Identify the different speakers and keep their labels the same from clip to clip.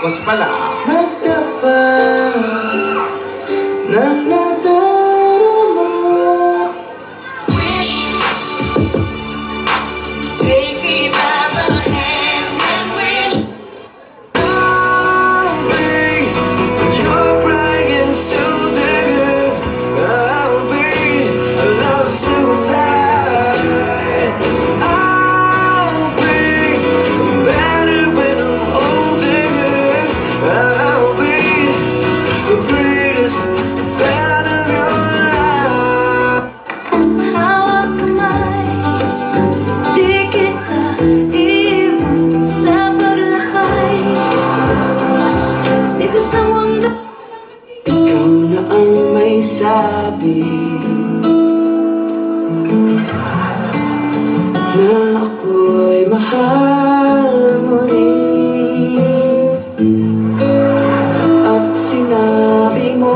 Speaker 1: Marcos pala.
Speaker 2: Magtapat ng nadarama.
Speaker 3: Take me by the hand and wish.
Speaker 2: I'll be your Brian Sugar. I'll be a love suicide. I'll be better when I'm older. I'll be the greatest fan of your life.
Speaker 3: Hawak kamay, di kita iwan sa paglakay. Dito sa mundo.
Speaker 2: Ikaw na ang may sabi na ako'y mahal mo rin. At sinabi mo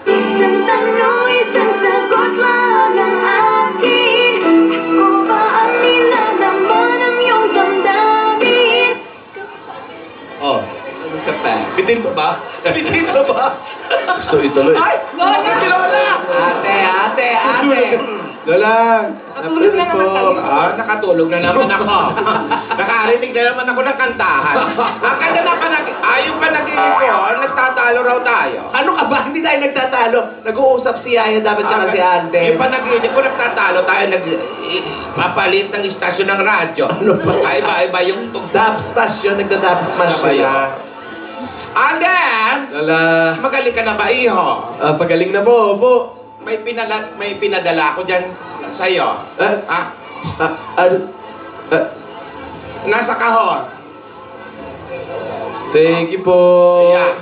Speaker 3: Isang tanong, isang sagot lang ang akin. Ako ba ang nilalaman ng iyong damdamin?
Speaker 4: Oh, ano ka pa? Bitin pa ba? Bitin pa ba?
Speaker 5: Gusto ituloy.
Speaker 4: Ay! Lola! Si Lola!
Speaker 1: Ate!
Speaker 5: Lola!
Speaker 6: Natulog na naman kayo.
Speaker 1: Nakatulog na naman ako. Nakarinig na naman ako ng kantahan. Ang ganda na ayaw pa nagiging ko, nagtatalo raw tayo.
Speaker 4: Ano ka ba? Hindi tayo nagtatalo. Nag-uusap si Yaya dapat tsaka si Alden.
Speaker 1: Yung panaginip ko, nagtatalo tayo, papalit ng istasyon ng radyo.
Speaker 4: Ano ba?
Speaker 1: Iba-iba yung tugtog.
Speaker 4: Dub smash yun. Nagda-dub smash
Speaker 1: Ano ba
Speaker 4: sila.
Speaker 1: yun? Alden!
Speaker 5: Lola!
Speaker 1: Magaling ka na ba, iho?
Speaker 5: Pagaling na po, opo.
Speaker 1: May pinadala ko dyan sa'yo. Nasa kahon.
Speaker 5: Thank you po.
Speaker 1: Ayan.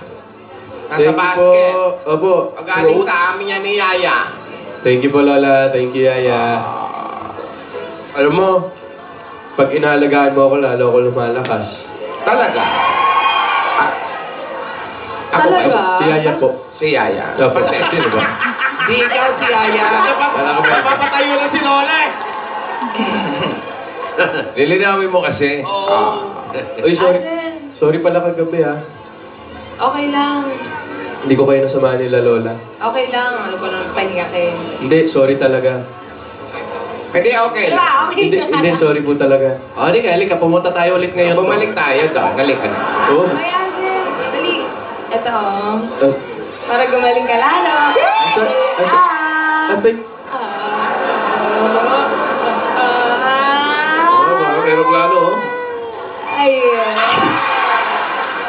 Speaker 1: Nasa
Speaker 5: Thank you
Speaker 1: basket.
Speaker 5: po. Opo.
Speaker 1: Pagaling
Speaker 5: Fruits.
Speaker 1: sa amin yan ni Yaya.
Speaker 5: Thank you po, Lola. Thank you, Yaya. Alam mo, pag inaalagaan mo ako, lalo ako lumalakas.
Speaker 1: Talaga?
Speaker 6: Talaga?
Speaker 5: Si Yaya po.
Speaker 1: Si Yaya.
Speaker 5: Opo.
Speaker 1: Pasensya.
Speaker 5: Sino ba?
Speaker 4: Di ikaw si Yaya.
Speaker 1: Napapatayo na si Lola eh.
Speaker 7: Lilinawin mo kasi.
Speaker 5: Uy, sorry.
Speaker 6: Alden,
Speaker 5: Sorry pala kagabi, ha.
Speaker 6: okay lang.
Speaker 5: Hindi ko kayo nasamahan nila, Lola.
Speaker 6: Okay lang. Alam ko lang pahinga kayo.
Speaker 5: Hindi, sorry talaga.
Speaker 1: Hindi, okay lang.
Speaker 6: Diba? Okay
Speaker 5: Hindi,
Speaker 6: lang.
Speaker 5: hindi, sorry po talaga.
Speaker 4: O, di ka, halika. Pumunta tayo ulit ngayon.
Speaker 1: Bumalik tayo doon. Halika na.
Speaker 5: Oo.
Speaker 6: Ay, Alden. Dali. Ito, oh.
Speaker 5: Ah,
Speaker 6: Para gumaling ka lalo.
Speaker 5: Atay.
Speaker 7: Parang aeroplano, oh.
Speaker 6: Ayun.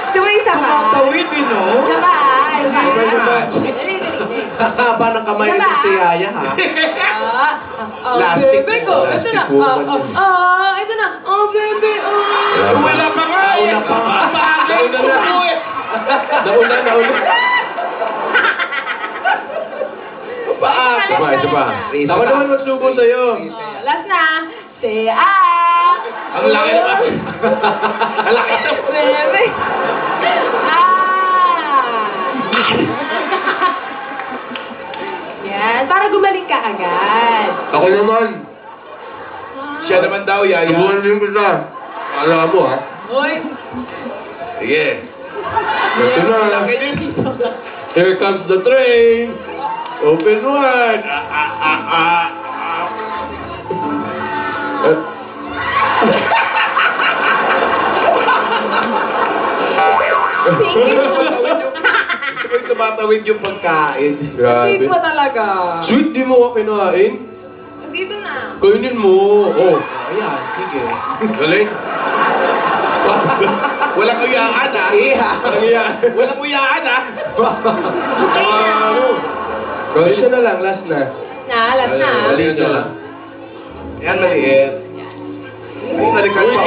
Speaker 6: So, may isa pa.
Speaker 4: Tumatawid din, no?
Speaker 6: Isa pa. Isa pa. Dali.
Speaker 4: Haba ng kamay
Speaker 6: Diba?
Speaker 4: nito si Yaya, ha?
Speaker 1: Plastic
Speaker 6: Bebe ko. Ito
Speaker 5: Plastic
Speaker 6: na.
Speaker 5: woman yun.
Speaker 6: Ito na. Bebe.
Speaker 1: Wala pa nga eh.
Speaker 4: Nauna pa nga.
Speaker 1: Maaga yung sumo eh.
Speaker 5: Nauna.
Speaker 6: Last
Speaker 5: Isa pa.
Speaker 1: Isa
Speaker 5: Ako
Speaker 1: pa.
Speaker 5: naman magsubo sa'yo.
Speaker 6: Last na. Say
Speaker 4: Ang laki naman. Ang laki naman.
Speaker 6: Bebe. Yan. Para gumaling ka agad.
Speaker 5: Ako naman.
Speaker 4: Siya naman daw, Yaya.
Speaker 5: Subuhan din kita. Alam mo, ha?
Speaker 6: Uy.
Speaker 5: Sige. Ito na.
Speaker 1: Laki din.
Speaker 5: Here comes the train. Open wide.
Speaker 4: Gusto ko yung tumatawid yung pagkain.
Speaker 6: Sweet
Speaker 5: Grabe.
Speaker 6: mo talaga.
Speaker 5: Sweet, di mo ka kinain?
Speaker 6: Dito na.
Speaker 5: Kainin mo. Oh.
Speaker 4: Ayan, sige.
Speaker 5: Galing.
Speaker 4: Walang uyaan, ha?
Speaker 1: Iha.
Speaker 4: Walang uyaan, ha?
Speaker 6: Okay na.
Speaker 5: Well, isa na lang. Last na.
Speaker 6: Last na.
Speaker 5: Maliit na lang.
Speaker 4: Yan, maliit. Ay, narikan pa.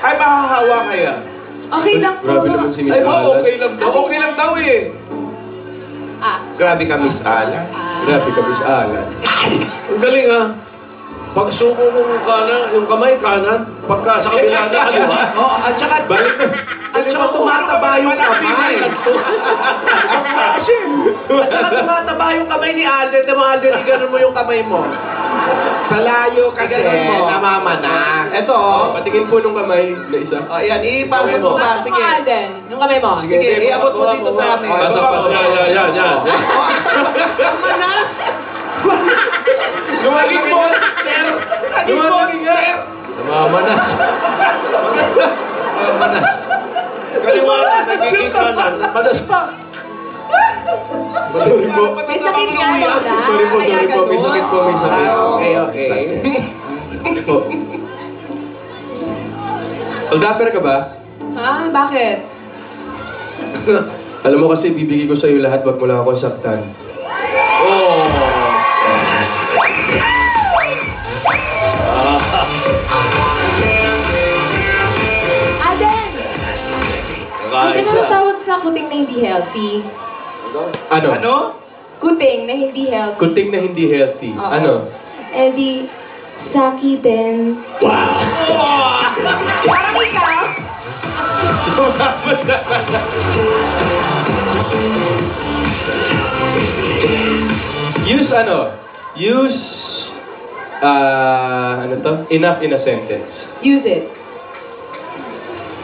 Speaker 4: Ay, mahahawa kaya.
Speaker 6: Okay lang po.
Speaker 5: Grabe naman si Miss
Speaker 4: Ay,
Speaker 5: Alan.
Speaker 4: okay lang daw. Okay lang daw, eh.
Speaker 1: Grabe ka, Miss Alan.
Speaker 5: Grabe ka, Miss Alan.
Speaker 7: Ang galing, ha? Pag subo mo yung kamay kanan, pagka sa kabila na kaliwa.
Speaker 4: Oh, at saka, at saka tumataba yung kamay. At saka tumataba yung kamay ni Alden. Diba, Alden, iganon mo yung kamay mo.
Speaker 1: Sa layo kasi,
Speaker 4: Ganun mo.
Speaker 1: namamanas.
Speaker 4: Ito, oh.
Speaker 5: Patingin po nung kamay na isa.
Speaker 4: Ayan, ipasok mo ba?
Speaker 6: Pasok mo,
Speaker 4: Sige.
Speaker 6: Alden. Yung kamay mo.
Speaker 4: Sige, iabot mo dito sa amin.
Speaker 5: Pasok, pasok.
Speaker 7: Yan.
Speaker 4: Oh, ang manas!
Speaker 1: Naging monster! Naging monster!
Speaker 7: Namamanas. Namamanas. Kaliwa na, nagiging kanan. Manas pa.
Speaker 5: Sorry po.
Speaker 6: May sakit ka, Lola.
Speaker 5: Sorry po.
Speaker 6: Kaya
Speaker 5: May
Speaker 6: ganun.
Speaker 5: sakit po, may sakit.
Speaker 4: Okay.
Speaker 5: Sorry po. Oldapper ka ba?
Speaker 6: Ha? Bakit?
Speaker 5: Alam mo kasi bibigay ko sa'yo lahat, wag mo lang ako saktan.
Speaker 6: Alden! Alden,
Speaker 7: Nakaisa.
Speaker 6: ano tawag sa kuting na hindi healthy?
Speaker 5: Ano?
Speaker 6: Kuting na hindi healthy.
Speaker 5: Kuting na hindi healthy.
Speaker 6: Oo.
Speaker 5: Ano?
Speaker 6: Eh di, sakitin. Parang ikaw?
Speaker 5: Use ano? Use... ano to? Enough in a sentence.
Speaker 6: Use it.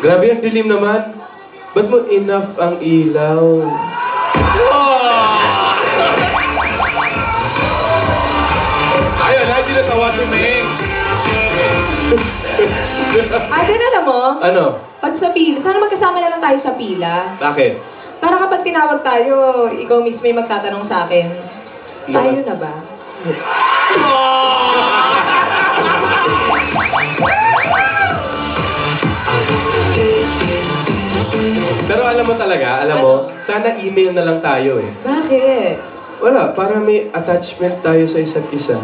Speaker 5: Grabe ang dilim naman. Ba't mo enough ang ilaw?
Speaker 1: Ayun, lagi natawa si Meng.
Speaker 6: Alden, alam mo?
Speaker 5: Ano?
Speaker 6: Pag sa pila, sana magkasama na lang tayo sa pila.
Speaker 5: Bakit?
Speaker 6: Para kapag tinawag tayo, ikaw mismo yung magtatanong sa akin. Tayo na ba?
Speaker 5: Pero alam mo talaga, sana email na lang tayo eh.
Speaker 6: Bakit?
Speaker 5: Wala, para may attachment tayo sa isa't isa.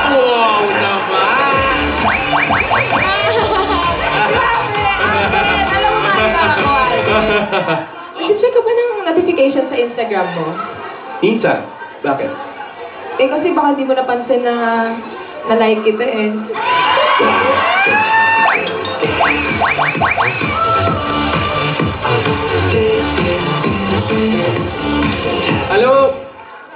Speaker 1: Wow naman!
Speaker 6: Grabe! Alden! Alam mo nga ako, Alden. Nag-check ka ba ng notification sa Instagram mo?
Speaker 5: Minsan. Bakit?
Speaker 6: Eh kasi baka hindi mo napansin na na-like kita eh.
Speaker 5: Alam mo,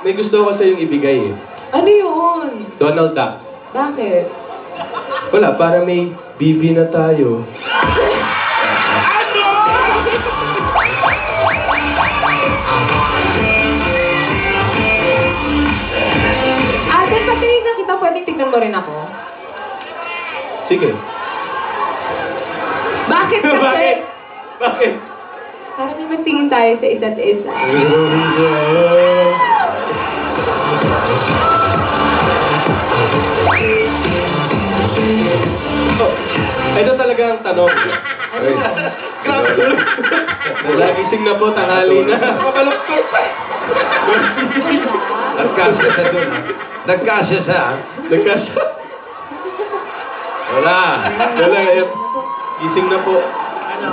Speaker 5: may gusto ko sa iyong ibigay eh.
Speaker 6: Ano yun?
Speaker 5: Donald Duck.
Speaker 6: Bakit?
Speaker 5: Wala, para may bibi na tayo.
Speaker 6: Alden, pag tinignan kita, pwedeng tignan mo rin ako.
Speaker 5: Sige.
Speaker 6: Bakit kasi?
Speaker 5: Bakit? Bakit?
Speaker 6: Para may magtingin tayo sa isa't isa.
Speaker 5: Ito talaga ang tanong.
Speaker 6: Ano?
Speaker 5: Nagising na po, tanghali na.
Speaker 1: Kabaluktot pa!
Speaker 6: Diba?
Speaker 7: Nagkasya sa doon. Nagkasya sa.
Speaker 5: Nagkasya.
Speaker 7: Wala.
Speaker 5: Wala, gising na po.
Speaker 1: Ano?